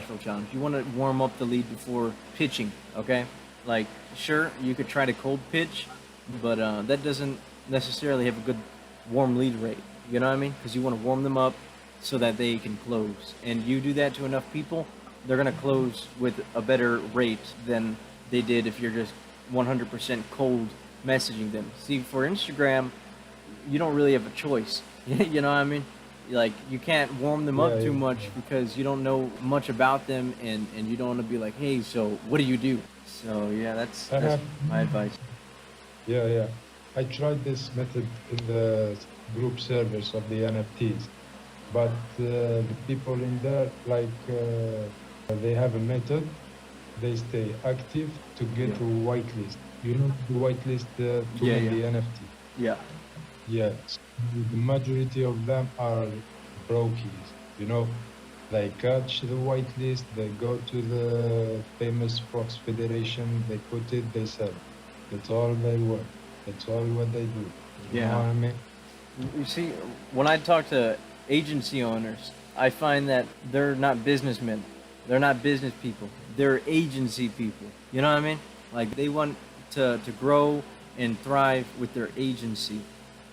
flow challenge. You want to warm up the lead before pitching, okay? Like, sure, you could try to cold pitch, but that doesn't necessarily have a good warm lead rate. You know what I mean? Because you want to warm them up so that they can close. And you do that to enough people, they're going to close with a better rate than they did if you're just 100% cold messaging them. See, for Instagram, you don't really have a choice. You know what I mean? Like, you can't warm them up Yeah, too yeah, much because you don't know much about them, and you don't want to be like, hey, so what do you do? So yeah, I that's have, my advice. yeah, yeah. I tried this method in the group servers of the NFTs, but the people in there, like, they have a method. They stay active to get Yeah, a whitelist. You know, the whitelist to yeah, win yeah, the NFT. yeah, Yeah, so the majority of them are brokies. You know, they catch the whitelist, they go to the famous Fox Federation, they put it, they sell. That's all they work. That's all what they do. You know yeah. what I mean? You see, when I talk to agency owners, I find that they're not businessmen. They're not business people. They're agency people. You know what I mean? Like, they want to grow and thrive with their agency.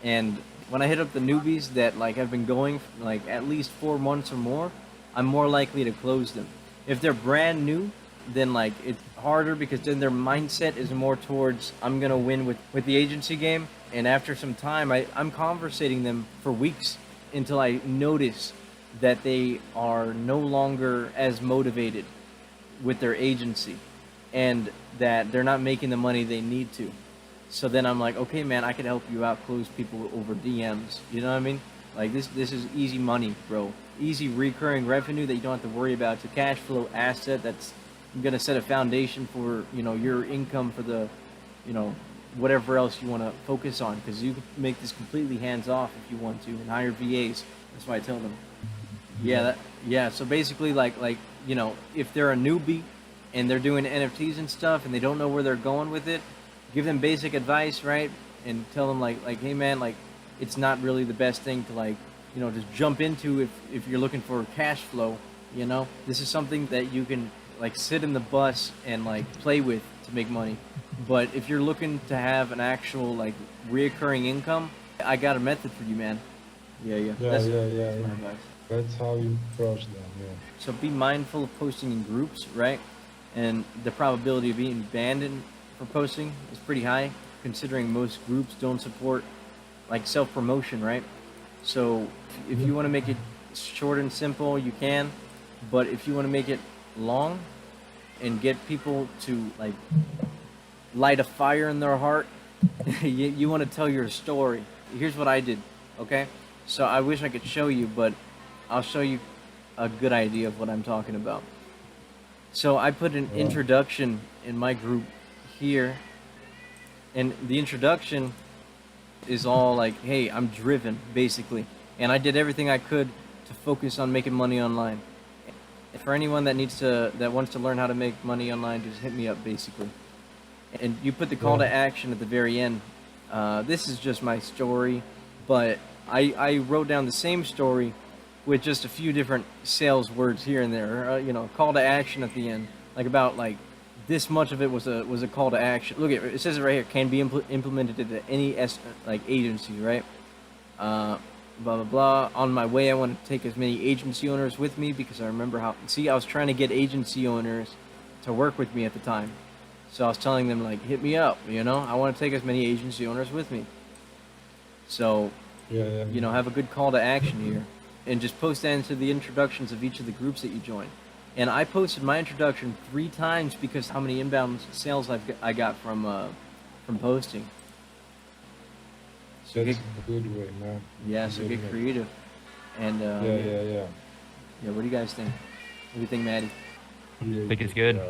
And when I hit up the newbies that like have been going for, like at least 4 months or more, I'm more likely to close them. If they're brand new, then like it's harder because then their mindset is more towards I'm gonna win with the agency game. And after some time, I'm conversating them for weeks until I notice that they are no longer as motivated with their agency and that they're not making the money they need to. So then I'm like, okay, man, I can help you out close people over DMs. You know what I mean? Like, this is easy money, bro. Easy recurring revenue that you don't have to worry about. It's a cash flow asset that's gonna set a foundation for your income for the you know whatever else you want to focus on, because you can make this completely hands off if you want to and hire VAs. That's why I tell them. Yeah, Yeah, yeah. So basically, if they're a newbie and they're doing NFTs and stuff and they don't know where they're going with it, give them basic advice, right? And tell them like, hey man, like it's not really the best thing to just jump into if you're looking for cash flow. This is something that you can like sit in the bus and like play with to make money. But if you're looking to have an actual like reoccurring income, I got a method for you, man. Yeah, yeah. yeah, That's yeah, yeah, that's my yeah. advice. That's how you approach them. Yeah. So be mindful of posting in groups, right? And the probability of being banned for posting is pretty high, considering most groups don't support like self promotion, right? So if Yeah. you want to make it short and simple, you can. But if you want to make it long and get people to like light a fire in their heart, you want to tell your story. Here's what I did, okay? So I wish I could show you, but I'll show you a good idea of what I'm talking about. So I put an Uh, introduction in my group here, and the introduction is all like, hey, I'm driven, basically. And I did everything I could to focus on making money online. For anyone that wants to learn how to make money online, just hit me up, basically. And you put the call yeah, to action at the very end. This is just my story, but I wrote down the same story with just a few different sales words here and there. Call to action at the end, like about like this much of it was a call to action. Look, it says it right here. Can be implemented at any like agency, right? Blah blah blah. On my way, I want to take as many agency owners with me because I remember how. See, I was trying to get agency owners to work with me at the time. So I was telling them like, hit me up, I want to take as many agency owners with me. So, yeah, yeah, have a good call to action here, and just post that into the introductions of each of the groups that you join. And I posted my introduction 3 times because how many inbound sales I got from posting. So that's get a good way, man. yeah, A so good get way. creative. And Yeah, yeah, yeah. yeah. What do you guys think? What do you think, Maddie? Yeah, Think it's good. yeah.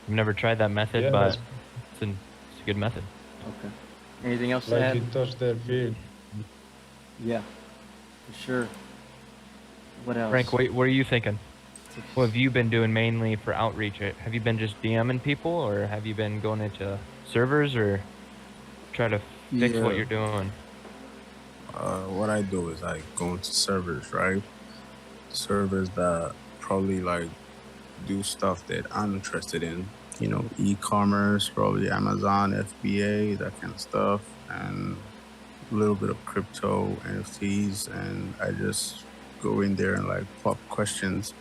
I've never tried that method, Yeah, but it's a good method. Okay. Anything else to like add? you touch their field. Yeah, for sure. What else? Frank, what are you thinking? What have you been doing mainly for outreach? Have you been just DMing people, or have you been going into servers, or try to fix what Yeah. you're doing? What I do is I go into servers, right? Servers that probably like do stuff that I'm interested in. E-commerce, probably Amazon, FBA, that kind of stuff, and a little bit of crypto, NFTs, and I just go in there and like pop questions.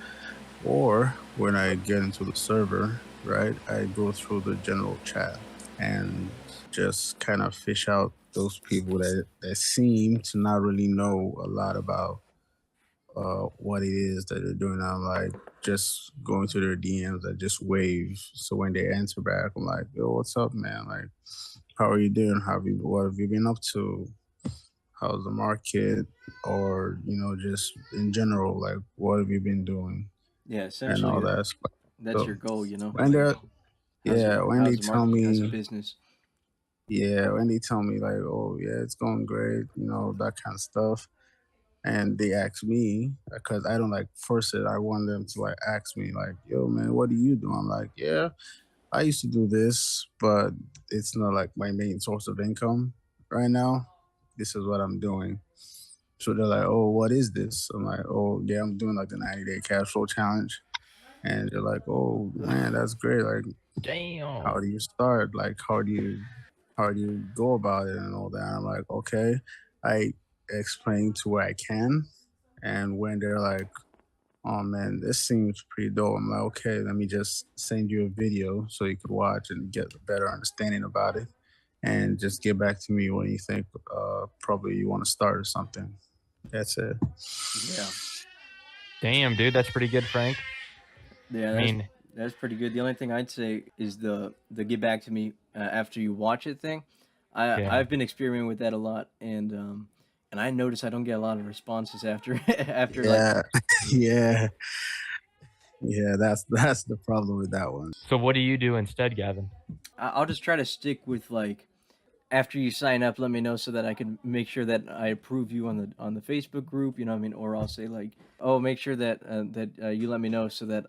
Or when I get into the server, right, I go through the general chat and just kind of fish out those people that seem to not really know a lot about what it is that they're doing. I'm like just going to their DMs. I just wave. So when they answer back, I'm like, "Yo, what's up, man? Like, how are you doing? What have you been up to? How's the market? Or just in general, like, what have you been doing Yeah, and all essentially that stuff." that's So your goal, you know. when they're when they How's the tell market? How's the me, business? yeah, when they tell me like, "Oh yeah, it's going great," that kind of stuff, and they ask me because I don't like force it. I want them to like ask me like, "Yo, man, what do you do?" I'm like, "Yeah, I used to do this, but it's not like my main source of income right now. This is what I'm doing." So they're like, "Oh, what is this?" I'm like, "Oh, yeah, I'm doing like the 90-day cash flow challenge." And they're like, "Oh man, that's great. Like, how Damn. do you start? Like, how do you go about it and all that?" I'm like, "Okay." I explain to where I can, and when they're like, "Oh man, this seems pretty dope," I'm like, "Okay, let me just send you a video so you could watch and get a better understanding about it, and just get back to me when you think probably you want to start or something." That's it. Yeah, Damn, dude, that's pretty good, Frank. yeah, I mean, that's pretty good. The only thing I'd say is the get back to me after you watch it thing. yeah. I've been experimenting with that a lot, and I notice I don't get a lot of responses after after like Yeah, yeah, yeah. That's the problem with that one. So what do you do instead, Gavin? I'll just try to stick with like after you sign up, let me know so that I can make sure that I approve you on the Facebook group. You know what I mean? Or I'll say like, oh, make sure that you let me know so that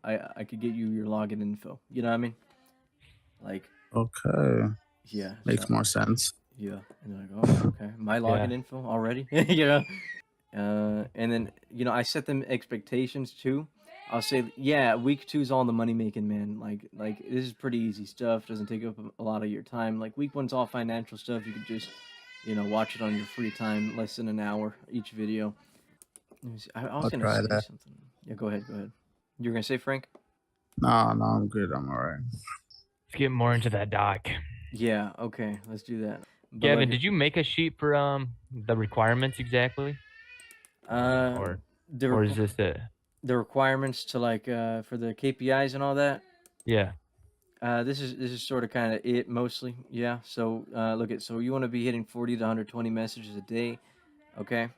I could get you your login info. You know what I mean? Like, Okay, yeah. So makes more sense. yeah, and they're like, oh, okay, my Yeah. login info already. You know, and then I set them expectations too. I'll say, yeah, week two is all the money making, man. Like this is pretty easy stuff. Doesn't take up a lot of your time. Like week one's all financial stuff. You could just, watch it on your free time, less than an hour each video. Let me see. I was I'll gonna try say that. something. Yeah, go ahead, go ahead. You were gonna say Frank? No, no, I'm good. I'm all right. Let's get more into that doc. Yeah. Okay, let's do that. But Gavin, like, did you make a sheet for the requirements exactly? uh, Or the or is requ- this it? the requirements to like for the KPIs and all that. Yeah. This is sort of kind of it mostly, yeah. So look at so you want to be hitting 40 to 120 messages a day, okay?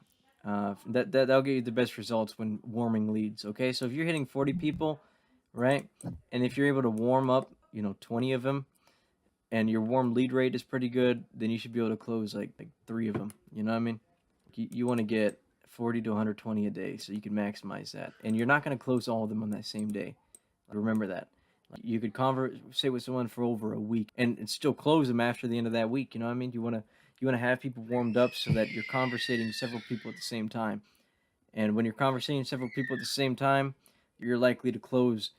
That'll get you the best results when warming leads, okay? So if you're hitting 40 people, right, and if you're able to warm up, 20 of them, and your warm lead rate is pretty good, then you should be able to close like three of them. You know what I mean? You want to get 40 to 120 a day, so you can maximize that, and you're not going to close all of them on that same day. Remember that. You could conversate with someone for over a week and still close them after the end of that week. You know what I mean? You want to have people warmed up so that you're conversating several people at the same time. And when you're conversating several people at the same time, you're likely to close,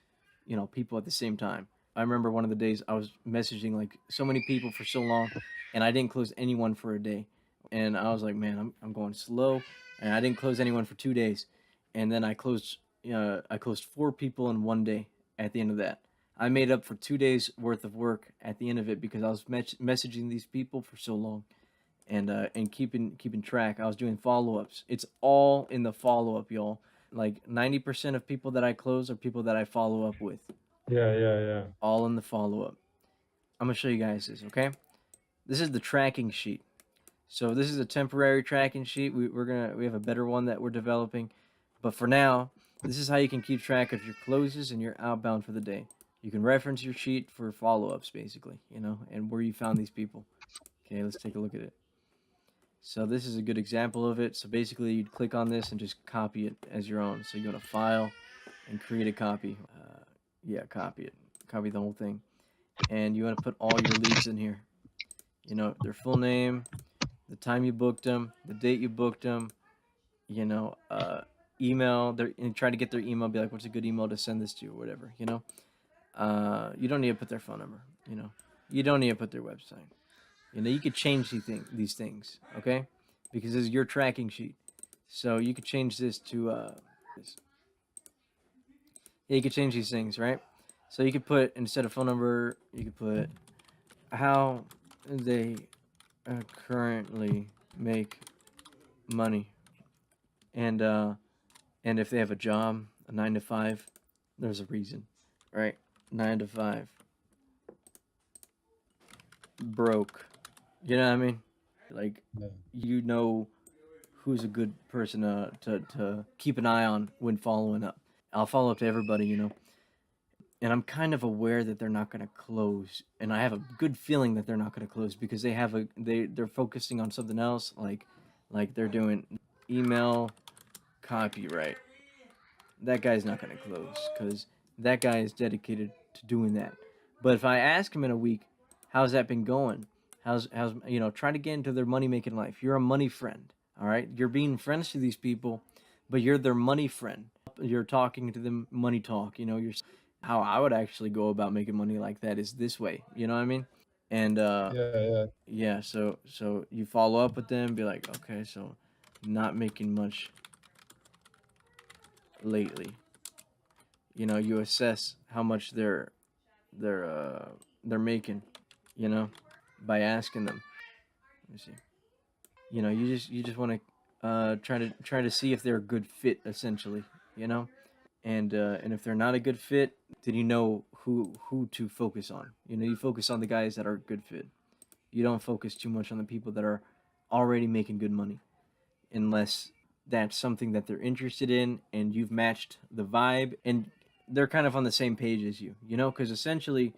people at the same time. I remember one of the days I was messaging like so many people for so long, and I didn't close anyone for a day. And I was like, man, I'm going slow, and I didn't close anyone for 2 days. And then I closed four people in one day at the end of that. I made up for 2 days worth of work at the end of it because I was messaging these people for so long, and keeping track. I was doing follow ups. It's all in the follow up, y'all. Like 90% of people that I close are people that I follow up with. Yeah, yeah, yeah. All in the follow up. I'm gonna show you guys this. Okay, this is the tracking sheet. So this is a temporary tracking sheet. We have a better one that we're developing, but for now, this is how you can keep track of your closes and your outbound for the day. You can reference your sheet for follow-ups, basically, and where you found these people. Okay, let's take a look at it. So this is a good example of it. So basically, you'd click on this and just copy it as your own. So you go to File and create a copy. Yeah, copy it. Copy the whole thing, and you want to put all your leads in here. Their full name, the time you booked them, the date you booked them, you know, uh, email their and try to get their email. Be like, what's a good email to send this to, or whatever. You know, you don't need to put their phone number. You know, you don't need to put their website. You know, you could change these things, okay? Because this is your tracking sheet. So you could change this to this. Yeah, you could change these things, right? So you could put, instead of phone number, you could put how they currently make money, and if they have a job, a 9 to 5, there's a reason, right? 9 to 5, broke. You know what I mean? Like, Yeah. you know who's a good person to keep an eye on when following up. I'll follow up to everybody, you know. And I'm kind of aware that they're not going to close, and I have a good feeling that they're not going to close because they're focusing on something else, like they're doing email copyright. That guy's not going to close because that guy is dedicated to doing that. But if I ask him in a week, how's that been going? How's you know, try to get into their money making life. You're a money friend, all right? You're being friends to these people, but you're their money friend. You're talking to them money talk. You know, you're how I would actually go about making money like that is this way. You know what I mean? And Yeah. yeah, so you follow up with them, be like, okay, so not making much lately. You know, you assess how much they're making, you know, by asking them. Let me see. You know, you just want to try to see if they're a good fit, essentially. You know, and if they're not a good fit, then you know who to focus on. You know, you focus on the guys that are a good fit. You don't focus too much on the people that are already making good money, unless that's something that they're interested in and you've matched the vibe and they're kind of on the same page as you know, because essentially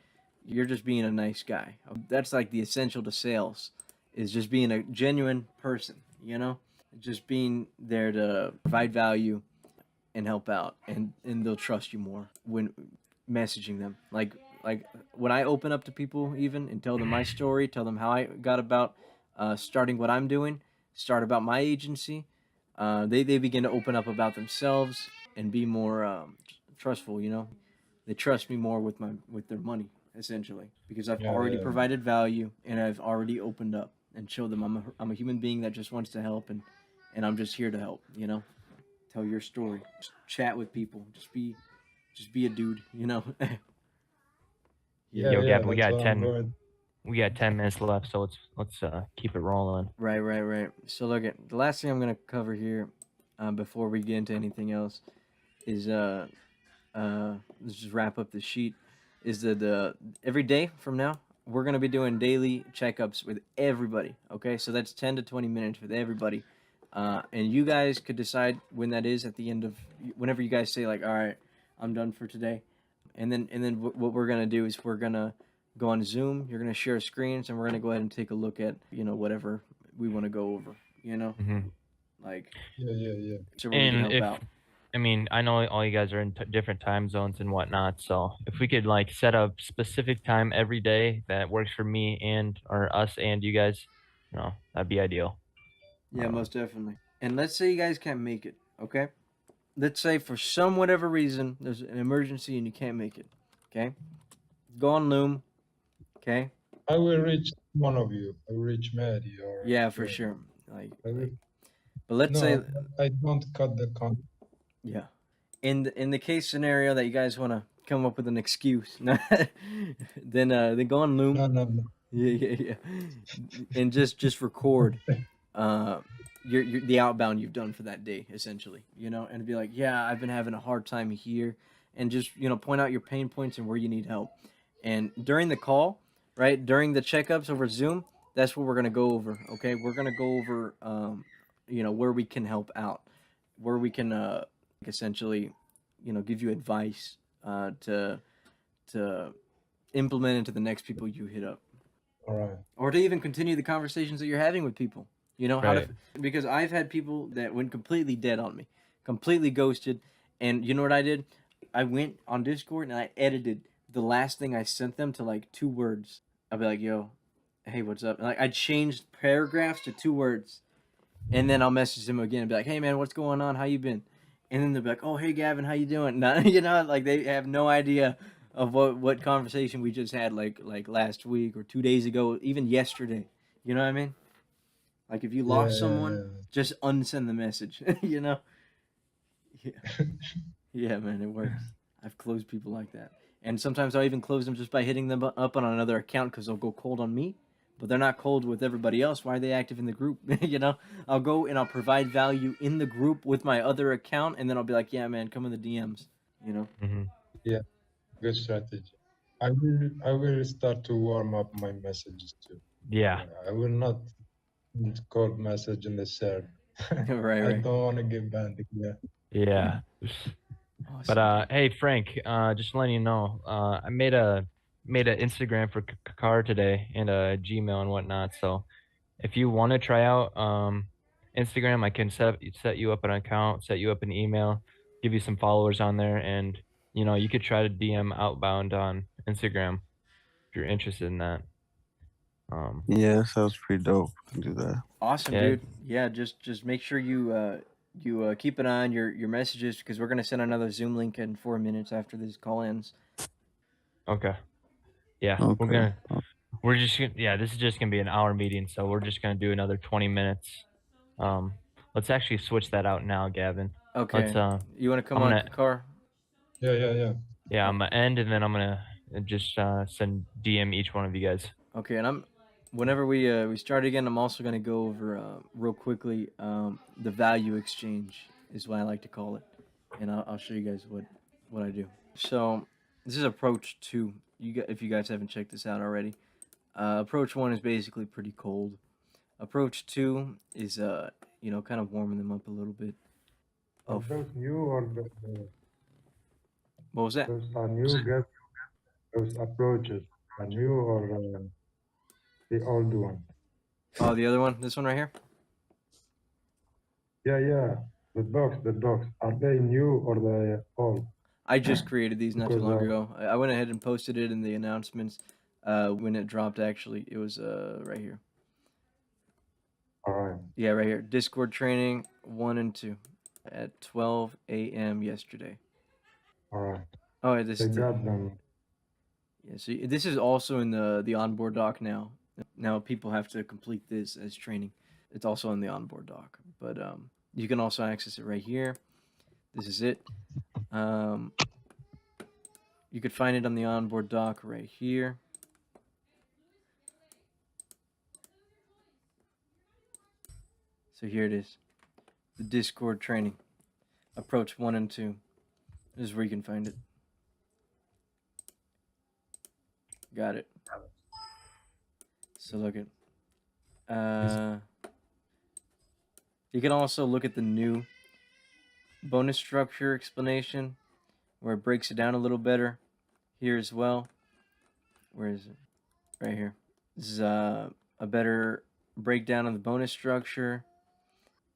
you're just being a nice guy. That's like the essential to sales, is just being a genuine person, you know, just being there to provide value and help out, and they'll trust you more when messaging them. Like when I open up to people even and tell them my story, tell them how I got about starting what I'm doing, start about my agency, they begin to open up about themselves and be more trustful. You know, they trust me more with their money, essentially, because I've already Yeah. provided value and I've already opened up and showed them I'm a human being that just wants to help, and I'm just here to help. You know, tell your story, just chat with people, just be a dude. You know. Yeah, Yo, yeah, Gavin, that's what I'm going. we got 10 minutes left, so let's keep it rolling. Right. So look at the last thing I'm gonna cover here, before we get into anything else, is let's just wrap up the sheet. Is the every day from now we're gonna be doing daily checkups with everybody. Okay, so that's 10 to 20 minutes with everybody, and you guys could decide when that is at the end of whenever you guys say like, all right, I'm done for today, and then what we're gonna do is we're gonna go on Zoom. You're gonna share screens, and we're gonna go ahead and take a look at whatever we want to go over. Hmm. Like Yeah. so where we can And help if out. I mean, I know all you guys are in different time zones and whatnot, so if we could like set a specific time every day that works for me and or us and you guys, that'd be ideal. Yeah, Uh, most definitely. And let's say you guys can't make it, okay? Let's say for some whatever reason there's an emergency and you can't make it, okay? Go on Loom, okay? I will reach one of you. I will reach Maddie or Yeah, for Joe. sure. Like, I will. but let's say, No, I don't cut the con. yeah. In the case scenario that you guys want to come up with an excuse, then go on Loom. No. Yeah. And just record uh your the outbound you've done for that day, essentially, and be like, yeah, I've been having a hard time here, and just point out your pain points and where you need help. And during the call, right, during the checkups over Zoom, that's what we're going to go over. Okay, we're going to go over where we can help out, where we can essentially give you advice to implement into the next people you hit up, All right. or to even continue the conversations that you're having with people. Right. Because I've had people that went completely dead on me, completely ghosted, and you know what I did? I went on Discord and I edited the last thing I sent them to like 2 words. I'd be like, "Yo, hey, what's up?" And like I changed paragraphs to 2 words, and then I'll message them again and be like, "Hey, man, what's going on? How you been?" and then they'll be like, "Oh, hey Gavin, how you doing?" No, you know, like they have no idea of what conversation we just had, like last week or 2 days ago, even yesterday. You know what I mean? Like if you Yeah, lost someone, yeah, just unsend the message. You know? Yeah, yeah. yeah, man, it works. I've closed people like that, and sometimes I'll even close them just by hitting them up on another account because they'll go cold on me, but they're not cold with everybody else. Why are they active in the group? You know, I'll go and I'll provide value in the group with my other account, and then I'll be like, "Yeah, man, come in the DMs." You know? Hmm. Yeah, good strategy. I will start to warm up my messages too. Yeah. I will not cold message in the server. Right, I right. don't want to get banned again. Yeah. But Awesome, dude. hey Frank, just letting you know, I made an Instagram for Kakar today and a Gmail and whatnot. So if you want to try out Instagram, I can set you up an account, set you up an email, give you some followers on there, and you could try to DM outbound on Instagram if you're interested in that. Yeah, sounds pretty dope. Do that. Awesome, Yeah. dude. Yeah, just make sure you keep an eye on your messages because we're gonna send another Zoom link in 4 minutes after this call ends. Okay. Yeah, Okay. we're just yeah, this is just gonna be an hour meeting, so we're just gonna do another 20 minutes. Um, let's actually switch that out now, Gavin. Let's Okay, you want to come I'm on, gonna Kakar? Yeah. yeah, I'm gonna end and then I'm gonna just send DM each one of you guys. Okay, and whenever we start again, I'm also gonna go over real quickly the value exchange is what I like to call it, and I'll show you guys what I do. So this is approach 2. If you guys haven't checked this out already, approach 1 is basically pretty cold. Approach 2 is kind of warming them up a little bit. Are Of those new or what was that? those are new guys? Those approaches are new or the old one? Oh, the other one, this one right here. Yeah. The dogs. Are they new or they old? I just created these not too Because long ago. I went ahead and posted it in the announcements when it dropped. Actually, it was right here. all right. Yeah, right here. Discord training 1 and 2 at 12 a.m. yesterday. All right. Oh, this They is got them. yeah. So this is also in the onboard doc now. Now people have to complete this as training. It's also in the onboard doc, but you can also access it right here. This is it. You could find it on the onboard doc right here. So here it is, the Discord training, approach 1 and 2. This is where you can find it. Got it. So look at. You can also look at the new bonus structure explanation, where it breaks it down a little better. Here as well. Where is it? Right here. This is a better breakdown of the bonus structure.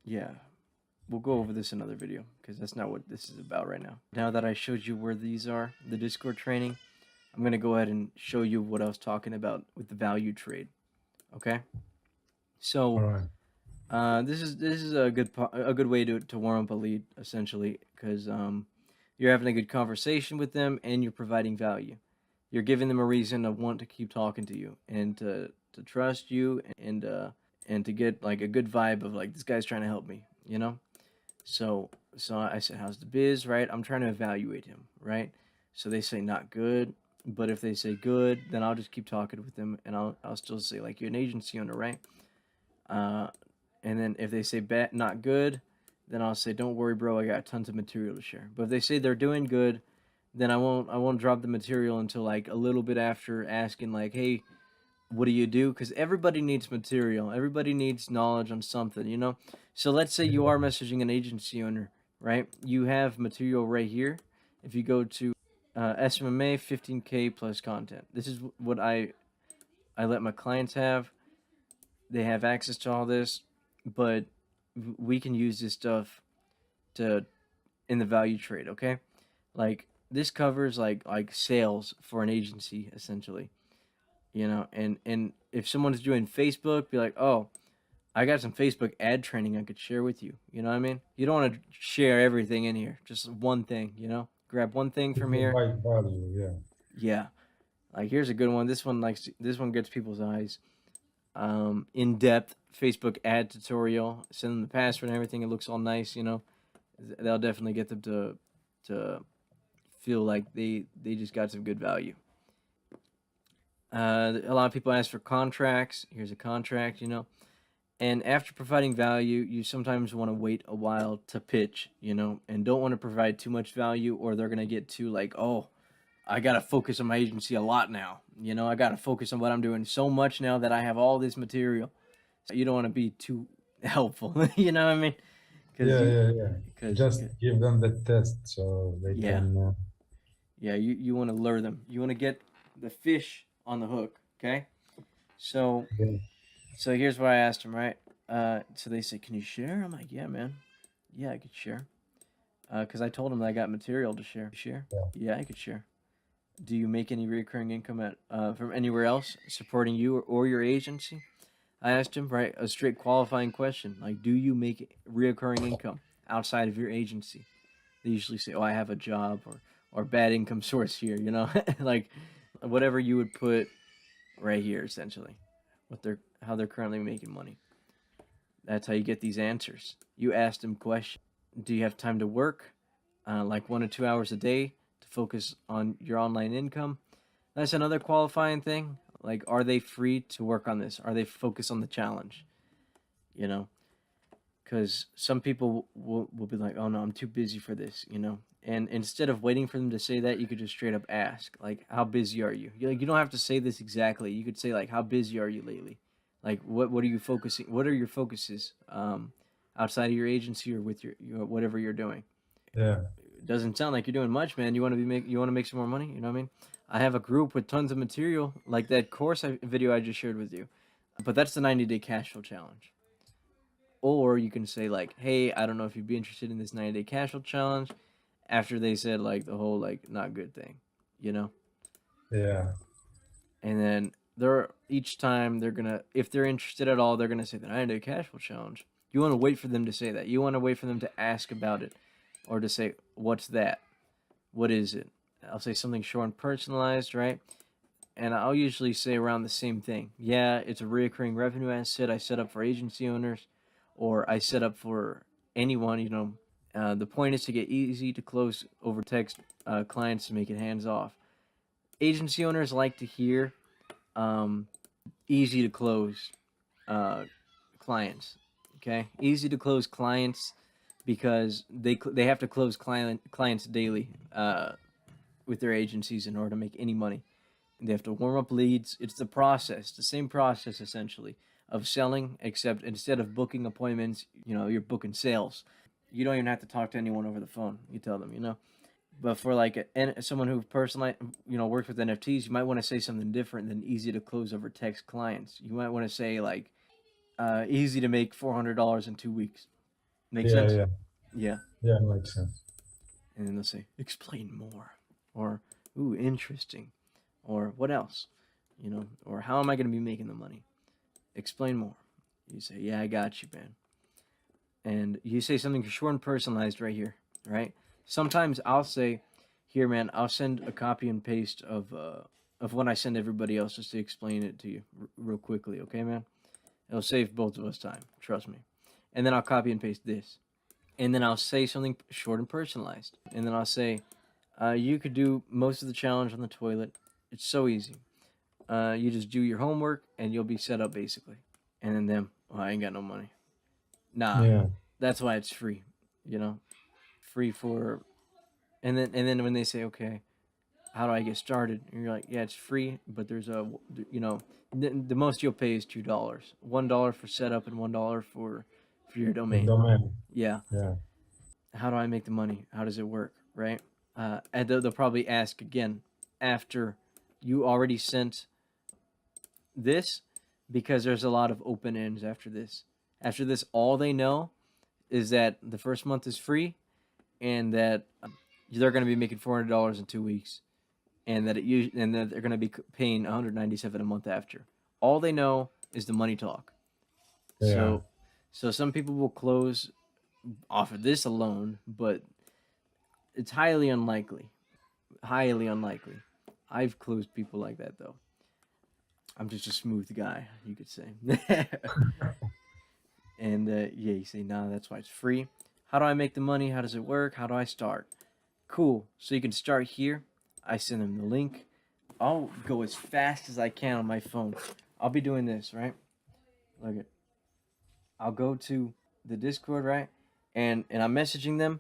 Yeah, we'll go over this in another video because that's not what this is about right now. Now that I showed you where these are, the Discord training, I'm gonna go ahead and show you what I was talking about with the value trade. Okay, so All right. this is a good way to warm up a lead essentially because you're having a good conversation with them and you're providing value. You're giving them a reason to want to keep talking to you and to trust you and to get like a good vibe of like this guy's trying to help me, you know. So I said, how's the biz, right? I'm trying to evaluate him, right? So they say not good, but if they say good, then I'll just keep talking with them and I'll still say like you're an agency owner, right? And then if they say bad, not good, then I'll say don't worry, bro, I got tons of material to share. But if they say they're doing good, then I won't drop the material until like a little bit after asking like, hey, what do you do? Because everybody needs material. Everybody needs knowledge on something, you know? So let's say you are messaging an agency owner, right? You have material right here. If you go to SMMA 15K plus content, this is what I let my clients have. They have access to all this, but we can use this stuff to in the value trade, okay? Like this covers like sales for an agency essentially, you know, and if someone's doing Facebook, be like, oh, I got some Facebook ad training I could share with you. You know what I mean? You don't want to share everything in here. Just one thing, you know? Grab one thing To from here. provide value, yeah. Yeah. Like here's a good one. This one gets people's eyes. In-depth Facebook ad tutorial. Send them the password and everything. It looks all nice, you know. That'll definitely get them to feel like they just got some good value. A lot of people ask for contracts. Here's a contract, you know. And after providing value, you sometimes want to wait a while to pitch, you know, and don't want to provide too much value, or they're going to get too like, oh, I got to focus on my agency a lot now. You know, I got to focus on what I'm doing so much now that I have all this material. So you don't want to be too helpful. You know what I mean? Yeah. Cause, Just give them the test so they Yeah. can. Yeah, you want to lure them. You want to get the fish on the hook, okay? So Yeah. so here's what I asked them, right? So they said, "Can you share?" I'm like, "Yeah, man. Yeah, I could share." Because I told them that I got material to share. Share? Yeah. Yeah, I could share. Do you make any recurring income from anywhere else supporting you or your agency? I asked him, right, a straight qualifying question, like, do you make reoccurring income outside of your agency? They usually say, "Oh, I have a job," or bad income source here, you know, like whatever you would put right here, essentially, how they're currently making money. That's how you get these answers. You ask them questions. Do you have time to work, like 1 to 2 hours a day, to focus on your online income? That's another qualifying thing. Like, are they free to work on this? Are they focused on the challenge? You know, because some people will be like, "Oh no, I'm too busy for this," you know. And instead of waiting for them to say that, you could just straight up ask, like, "How busy are you?" You don't have to say this exactly. You could say like, "How busy are you lately?" Like, what are you focusing? What are your focuses outside of your agency or with your whatever you're doing? Yeah. It doesn't sound like you're doing much, man. You want to make some more money. You know what I mean? I have a group with tons of material, like that video I just shared with you, but that's the 90-day cash flow challenge. Or you can say like, "Hey, I don't know if you'd be interested in this 90-day cash flow challenge," after they said like the whole like not good thing, you know. Yeah. And then each time they're gonna, if they're interested at all, they're gonna say the 90-day cash flow challenge. You want to wait for them to say that. You want to wait for them to ask about it, or to say, "What's that? What is it?" I'll say something short and personalized, right? And I'll usually say around the same thing. Yeah, it's a recurring revenue asset I set up for agency owners, or I set up for anyone. You know, the point is to get easy to close over text clients to make it hands off. Agency owners like to hear easy to close clients. Okay, easy to close clients because they have to close clients daily with their agencies in order to make any money. They have to warm up leads. It's the process, the same process essentially of selling, except instead of booking appointments, you know, you're booking sales. You don't even have to talk to anyone over the phone. You tell them, you know. But for like someone who personally, you know, works with NFTs, you might want to say something different than easy to close over text clients. You might want to say like easy to make $400 in 2 weeks. Make sense? Yeah. Yeah, makes sense. And then they'll say, "Explain more," or "Ooh, interesting," or "What else?" You know, or "How am I going to be making the money?" Explain more. You say, "Yeah, I got you, man." And you say something short and personalized right here, right? Sometimes I'll say, "Here, man, I'll send a copy and paste of what I send everybody else just to explain it to you real quickly, okay, man? It'll save both of us time, trust me." And then I'll copy and paste this. And then I'll say something short and personalized. And then I'll say, "You could do most of the challenge on the toilet. It's so easy. You just do your homework and you'll be set up basically." And then them, "Oh, I ain't got no money." Nah, Yeah. that's why it's free, you know, free for. And then when they say, "Okay, how do I get started?" And you're like, "Yeah, it's free, but there's you know, the most you'll pay is $2, $1 for setup and $1 for your The domain." domain. Yeah. Yeah. How do I make the money? How does it work? Right? And they'll probably ask again after you already sent this, because there's a lot of open ends after this. After this, all they know is that the first month is free, and that they're going to be making $400 in 2 weeks, and that they're going to be paying $197 a month after. All they know is the money talk. Yeah. So some people will close off of this alone, but it's highly unlikely. Highly unlikely. I've closed people like that though. I'm just a smooth guy, you could say. And yeah, you say, nah, that's why it's free. How do I make the money? How does it work? How do I start? Cool. So you can start here. I send them the link. I'll go as fast as I can on my phone. I'll be doing this, right? Look at. I'll go to the Discord, right? And I'm messaging them,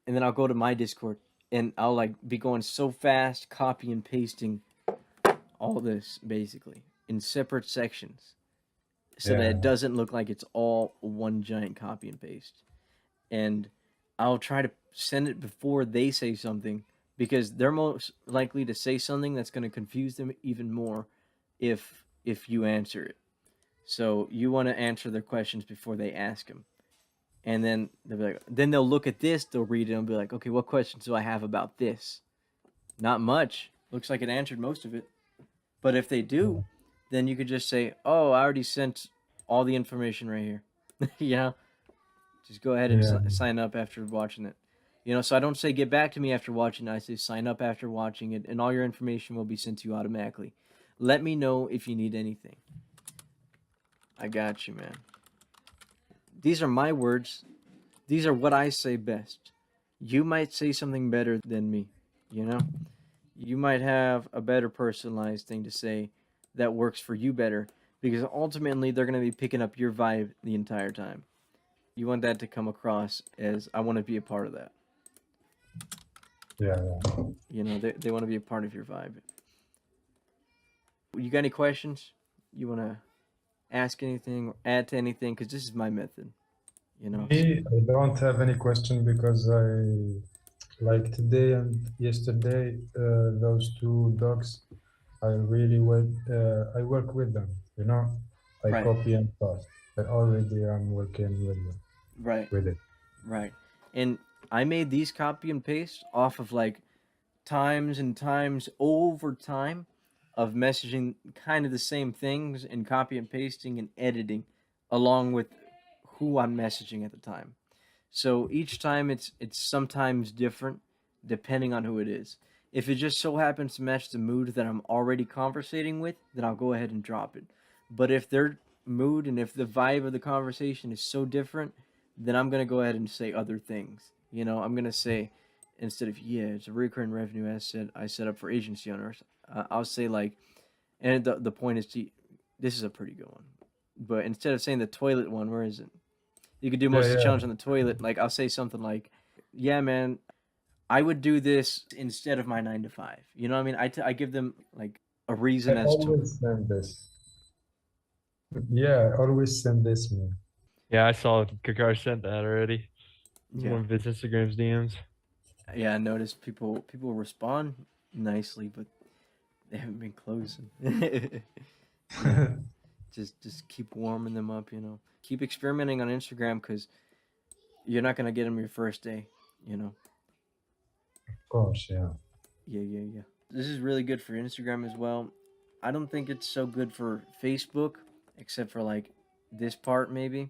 and then I'll go to my Discord, and I'll like be going so fast, copy and pasting all this basically in separate sections, so that Yeah. it doesn't look like it's all one giant copy and paste. And I'll try to send it before they say something, because they're most likely to say something that's going to confuse them even more if you answer it. So you want to answer their questions before they ask them. And then they'll be like, then they'll look at this, they'll read it and be like, okay, what questions do I have about this? Not much. Looks like it answered most of it. But if they do, then you could just say, oh, I already sent all the information right here. You know, just go ahead and Yeah. sign up after watching it. You know, so I don't say get back to me after watching it. I say sign up after watching it, and all your information will be sent to you automatically. Let me know if you need anything. I got you, man. These are my words. These are what I say best. You might say something better than me, you know? You might have a better personalized thing to say that works for you better, because ultimately they're going to be picking up your vibe the entire time. You want that to come across as, I want to be a part of that. Yeah. You know, they want to be a part of your vibe. You got any questions? You want to ask anything or add to anything? Because this is my method, you know? Me, I don't have any question because like today and yesterday, those two dogs, I really I work with them, you know, I Right. copy and paste. I already am working with them, Right. with it. Right. And I made these copy and paste off of like times and times over time of messaging kind of the same things and copy and pasting and editing along with who I'm messaging at the time. So each time it's sometimes different depending on who it is. If it just so happens to match the mood that I'm already conversating with, then I'll go ahead and drop it. But if their mood and if the vibe of the conversation is so different, then I'm gonna go ahead and say other things. You know, I'm gonna say, instead of, yeah, it's a recurring revenue asset I set up for agency owners, I'll say like, and the point is to, this is a pretty good one, but instead of saying the toilet one, where is it? You could do most of the Yeah. challenge on the toilet. Like I'll say something like, yeah, man, I would do this instead of my 9 to 5. You know what I mean? I give them like a reason I as to, always send this. Yeah, I always send this, man. Yeah, I saw Kakar sent that already. yeah. One of his Instagram's DMs. Yeah, I noticed people respond nicely, but they haven't been closing. Yeah. Just keep warming them up, you know. Keep experimenting on Instagram, because you're not gonna get them your first day, you know. Of course, yeah. Yeah. This is really good for Instagram as well. I don't think it's so good for Facebook, except for like this part maybe,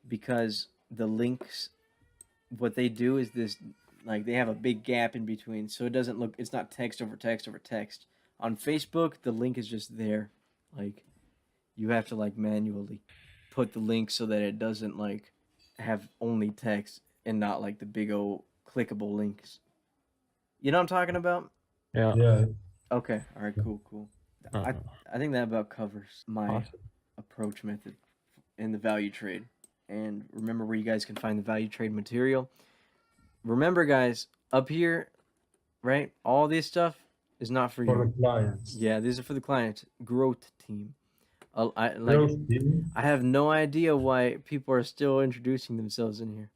because the links, what they do is this, like they have a big gap in between, so it doesn't look, it's not text over text over text. On Facebook, the link is just there. Like you have to like manually put the link so that it doesn't like have only text and not like the big old clickable links. You know what I'm talking about? Yeah. Yeah. Okay. All right. Cool. I think that about covers my Awesome. approach method in the value trade. And remember where you guys can find the value trade material. Remember, guys, up here, right? All this stuff is not for For you. the clients. Yeah, these are for the clients. Growth team. I Growth team. I have no idea why people are still introducing themselves in here.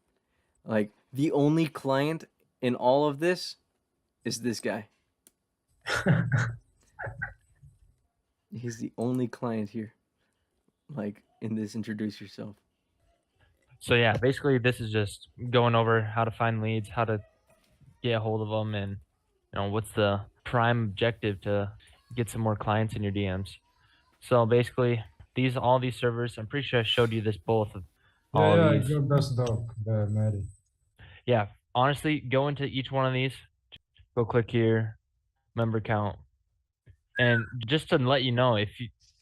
Like the only client in all of this is this guy. He's the only client here. Like in this introduce yourself. So yeah, basically this is just going over how to find leads, how to get a hold of them, and you know what's the prime objective to get some more clients in your DMs. So basically, all these servers. I'm pretty sure I showed you this both of Yeah, all yeah, I these. got this doc, the Mary. Yeah, honestly, go into each one of these. Go click here, member count, and just to let you know, if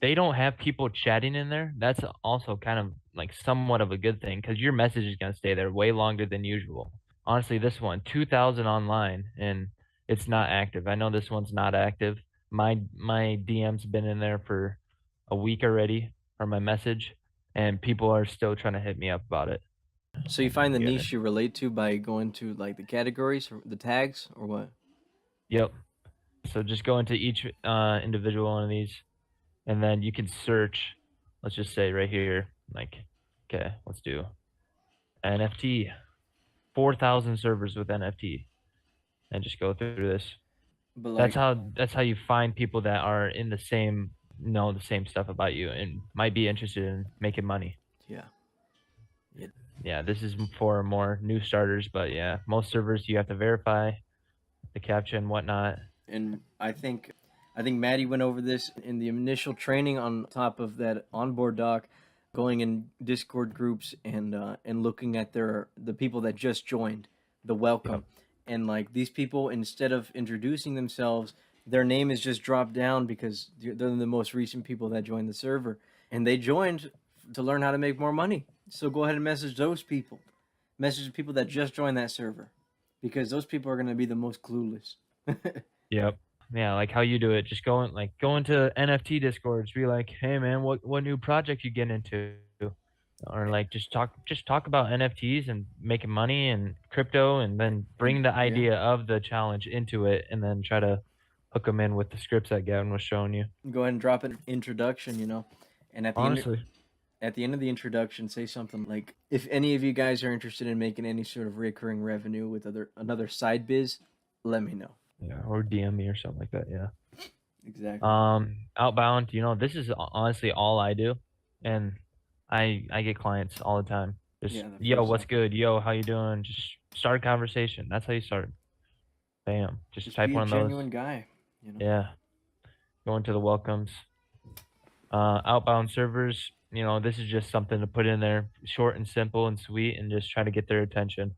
they don't have people chatting in there, that's also kind of like somewhat of a good thing because your message is gonna stay there way longer than usual. Honestly, this one 2,000 online and it's not active. I know this one's not active. My DM's been in there for a week already, or my message, and people are still trying to hit me up about it. So you find the Yeah. niche you relate to by going to like the categories or the tags or what? Yep. So just go into each individual one of these, and then you can search. Let's just say right here, like, okay, let's do NFT. 4,000 servers with NFT, and just go through this. But like, That's how you find people that are in the same know the same stuff about you and might be interested in making money. yeah, Yeah, this is for more new starters, but yeah, most servers you have to verify the captcha and whatnot. and I think Maddie went over this in the initial training on top of that onboard doc, going in Discord groups and looking at the people that just joined, the welcome, and like these people instead of introducing themselves, their name is just dropped down because they're the most recent people that joined the server, and they joined to learn how to make more money. So go ahead and message those people, message the people that just joined that server, because those people are going to be the most clueless. Yep. Yeah, like how you do it. Just go into NFT discords, be like, hey man, what new project you get into? Or like just talk about NFTs and making money and crypto, and then bring the idea of the challenge into it, and then try to hook them in with the scripts that Gavin was showing you. Go ahead and drop an introduction, and Honestly, at the end of the introduction, say something like, "If any of you guys are interested in making any sort of recurring revenue with another side biz, let me know." yeah, or DM me or something like that. Yeah. Exactly. Outbound, this is honestly all I do, and I get clients all the time. Just Yeah, the yo, first what's off. good? Yo, how you doing? Just start a conversation. That's how you start. Bam. Just type be one a of those. genuine guy. Yeah. Go into the welcomes. Outbound servers, this is just something to put in there, short and simple and sweet, and just try to get their attention.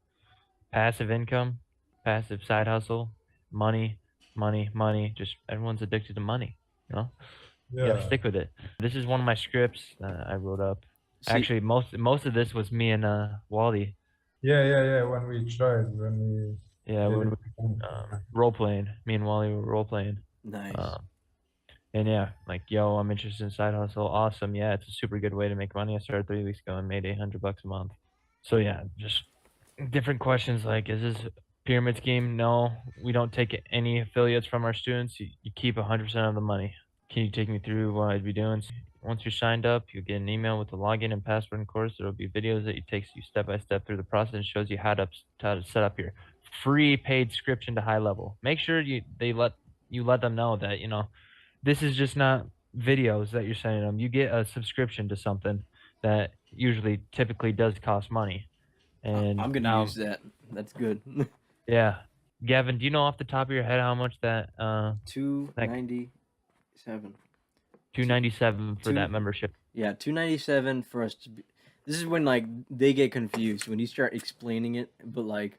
Passive income, passive side hustle, money, money, money. Just everyone's addicted to money, you know? You gotta Yeah. stick with it. This is one of my scripts that I wrote up. See, Actually, most of this was me and Wally. Yeah. When we tried, when we Yeah, did when it. we role playing. Me and Wally were role playing. nice. And yeah, like, yo, I'm interested in side hustle. Awesome. Yeah, it's a super good way to make money. I started 3 weeks ago and made $800 a month. So yeah, just different questions like, is this a pyramid scheme? No, we don't take any affiliates from our students. You keep 100% of the money. Can you take me through what I'd be doing? Once you're signed up, you'll get an email with the login and password and course. There will be videos that takes you step by step through the process and shows you how to set up your free paid subscription to high level. Make sure you let them know that this is just not videos that you're sending them. You get a subscription to something that usually typically does cost money. And I'm gonna now, use that. That's good. yeah. Gavin, do you know off the top of your head how much that 297. 297 for Two- that membership? Yeah, 297 for us to be. This is when like they get confused when you start explaining it, but like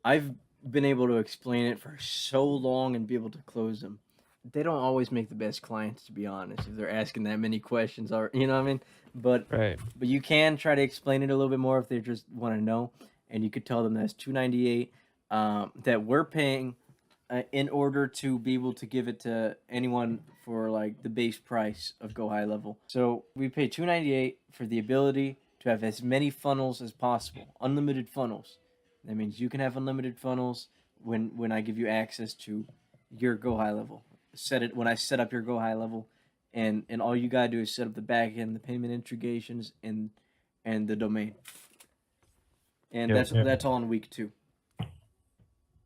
I've been able to explain it for so long and be able to close them. They don't always make the best clients, to be honest, if they're asking that many questions, or you know what I mean. But Right. you can try to explain it a little bit more if they just want to know, and you could tell them that's 298 that we're paying in order to be able to give it to anyone for like the base price of Go High Level. So we pay 298 for the ability to have as many funnels as possible, unlimited funnels. That means you can have unlimited funnels when I give you access to your Go High Level. When I set up your Go High Level, and all you gotta do is set up the back end, the payment integrations, and the domain. And Yeah. that's all in week 2.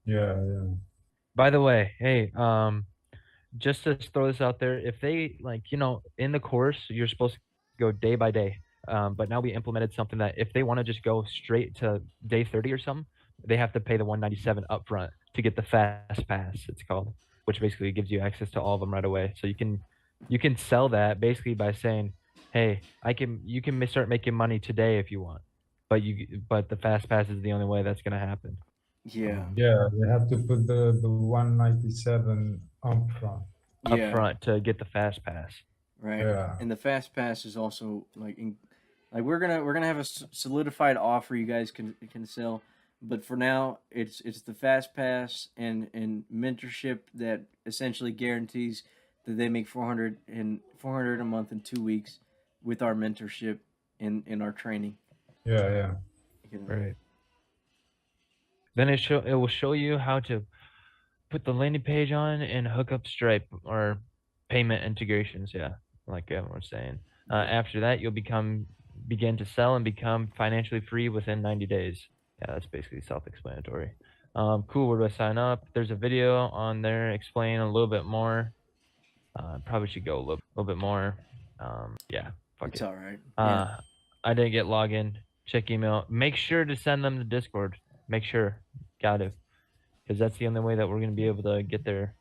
Yeah. By the way, hey, just to throw this out there, if they in the course, you're supposed to go day by day. But now we implemented something that if they want to just go straight to day 30 or something, they have to pay the 197 upfront to get the fast pass, it's called, which basically gives you access to all of them right away. So you can sell that basically by saying, hey, you can start making money today if you want, but the fast pass is the only way that's gonna happen Yeah. Yeah, they have to put the 197 up front. up Yeah. front to get the fast pass. Right. Yeah. And the fast pass is also like we're gonna have a solidified offer you guys can sell, but for now it's the fast pass and mentorship that essentially guarantees that they make 400 a month in 2 weeks with our mentorship in our training. Yeah. You know? Right. Then it will show you how to put the landing page on and hook up Stripe or payment integrations. Yeah, like everyone was saying. After that, you'll begin to sell and become financially free within 90 days. Yeah, that's basically self-explanatory. Cool. Where do I sign up? There's a video on there explaining a little bit more. Probably should go a little bit more. Yeah, fuck It's it. all right. Yeah. I didn't get login. Check email. Make sure to send them the Discord. Make sure. Got to. Because that's the only way that we're going to be able to get their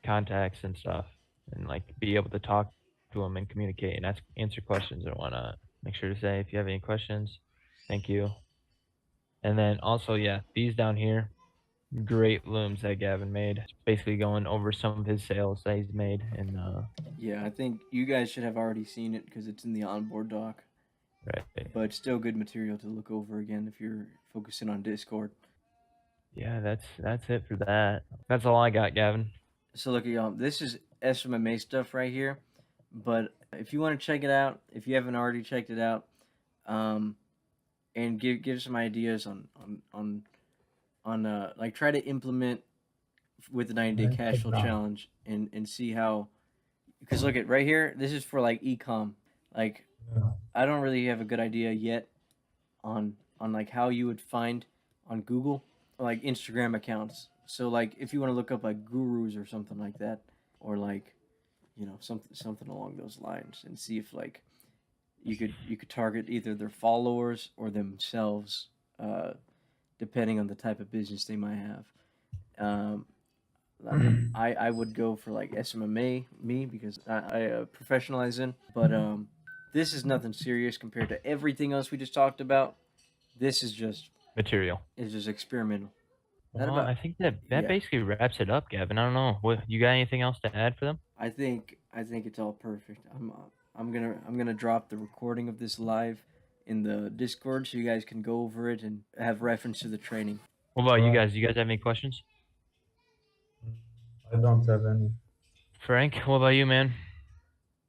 contacts and stuff and like be able to talk to them and communicate and answer questions and whatnot. Make sure to say if you have any questions, thank you. And then also, yeah, these down here, great looms that Gavin made. Basically going over some of his sales that he's made. And Yeah, I think you guys should have already seen it because it's in the onboard doc. right. But it's still good material to look over again if you're focusing on Discord. Yeah, that's it for that. That's all I got, Gavin. So look at y'all. This is SMMA stuff right here. But if you want to check it out, if you haven't already checked it out, and give some ideas on like try to implement with the 90-day cash flow challenge and see how, because look at right here, this is for like ecom. Like Yeah. I don't really have a good idea yet on like how you would find on Google like Instagram accounts. So like if you want to look up like gurus or something like that, or like something along those lines, and see if like you could target either their followers or themselves, depending on the type of business they might have. I would go for like SMMA me because I professionalize in, but this is nothing serious compared to everything else we just talked about. This is just Material. experimental. Well, about- I think that yeah. basically wraps it up, Gavin. I don't know. What you got? Anything else to add for them? I think it's all perfect. I'm gonna drop the recording of this live in the Discord so you guys can go over it and have reference to the training. What about you Right. guys? You guys have any questions? I don't have any. Frank, what about you, man?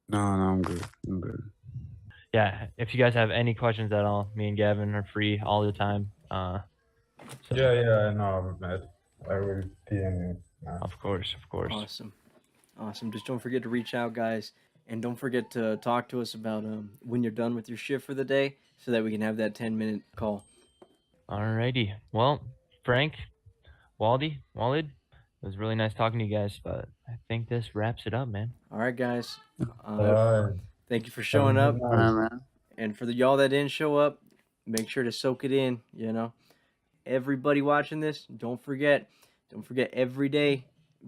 No, I'm good. I'm good. Yeah, if you guys have any questions at all, me and Gavin are free all the time. So, Yeah, I know, Matt. I will PM you now. Of course. Awesome. Just don't forget to reach out, guys, and don't forget to talk to us about when you're done with your shift for the day, so that we can have that 10-minute call. Alrighty. Well, Frank, Walid, it was really nice talking to you guys, but I think this wraps it up, man. All right, guys. Alright. Thank you for showing up. Have a All good right, night. man. And for y'all that didn't show up, make sure to soak it in, Everybody watching this, don't forget every day,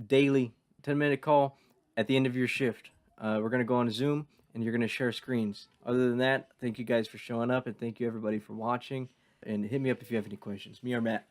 daily, 10-minute call at the end of your shift. We're going to go on Zoom, and you're going to share screens. Other than that, thank you guys for showing up, and thank you everybody for watching. And hit me up if you have any questions. Me or Matt.